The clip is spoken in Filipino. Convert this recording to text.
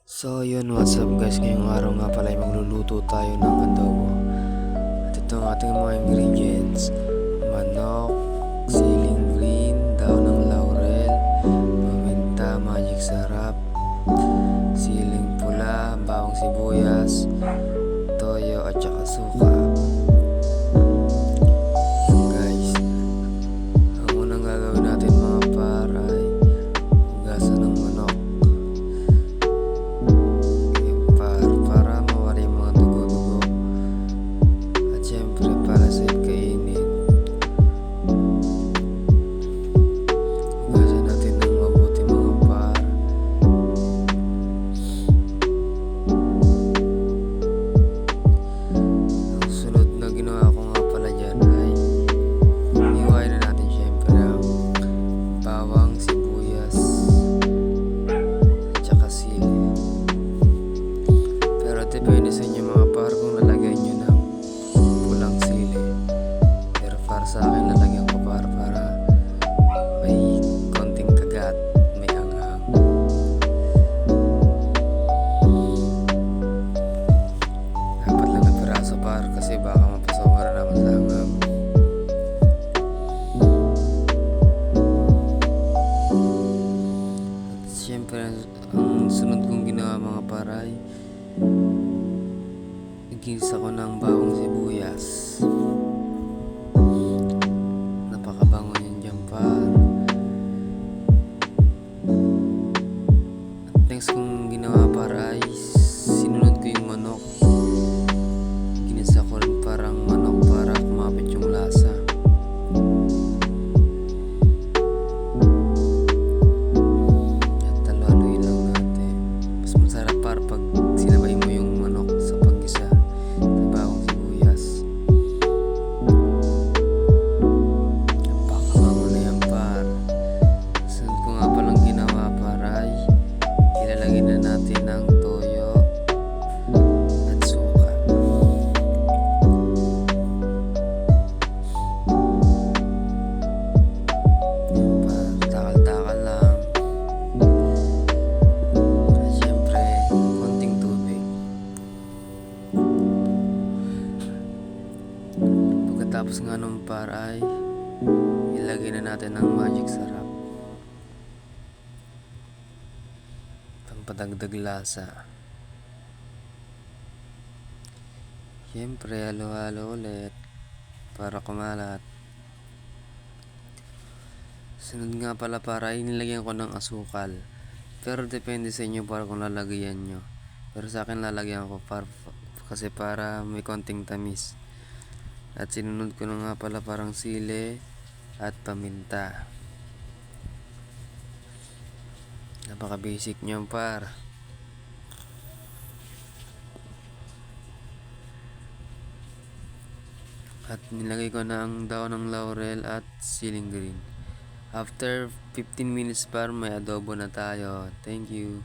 So yun, what's up guys, ngayong araw nga pala ay magluluto tayo ng adobo. At ito ang ating mga ingredients: manok, siling green, daon ng laurel, paminta, magic sarap, siling pula, bawang sibuyas, toyo at saka suka. Yun guys, ang unang gagawin natin mga par ay hugasan ng manok para mawala yung mga dugo-dugo, at syempre para sa kainin, hugasan natin ng mabuti mga par. Ang sunod na ginawa ko nga pala dyan ay hiwain na natin syempre ang bawang, sibuyas at saka sili. Pero depende sa inyo mga par kung lalagyan nyo ng pulang sili. Pero para sa akin lalagyan ko para may konting kagat, may anghang. Dapat lang na piraso par kasi baka mapasobra naman sa anghang. At syempre ang sunod kong ginawa mga par ay nagisa ko ng bawang sibuyas. Napakabango yun dyan par. At next kong ginawa para ay sinunod ko yung manok. Ginisa ko rin parang manok para kumapit yung lasa. At haluin lang natin. Mas masarap para pag sinabay mo yung manok sa paggisa sa bawang sibuyas. Napakabango na yan par. Sunod ko nga palang ginawa para ay ilalagay na natin ng toyo at suka. Yan par, takal-takal lang. At syempre konting tubig. Pagkatapos nga nung par ay ilagay na natin ang magic sarap, pampadagdag lasa. Siyempre halo-halo ulit para kumalat. Sunod nga pala para inilagyan ko ng asukal, pero depende sa inyo para kung lalagyan nyo. Pero sa akin lalagyan ko kasi para may konting tamis. At sinunod ko na nga pala parang sili at paminta. Napaka basic nyo par. At nilagay ko na ang daon ng laurel at siling green. After 15 minutes par may adobo na tayo. Thank you.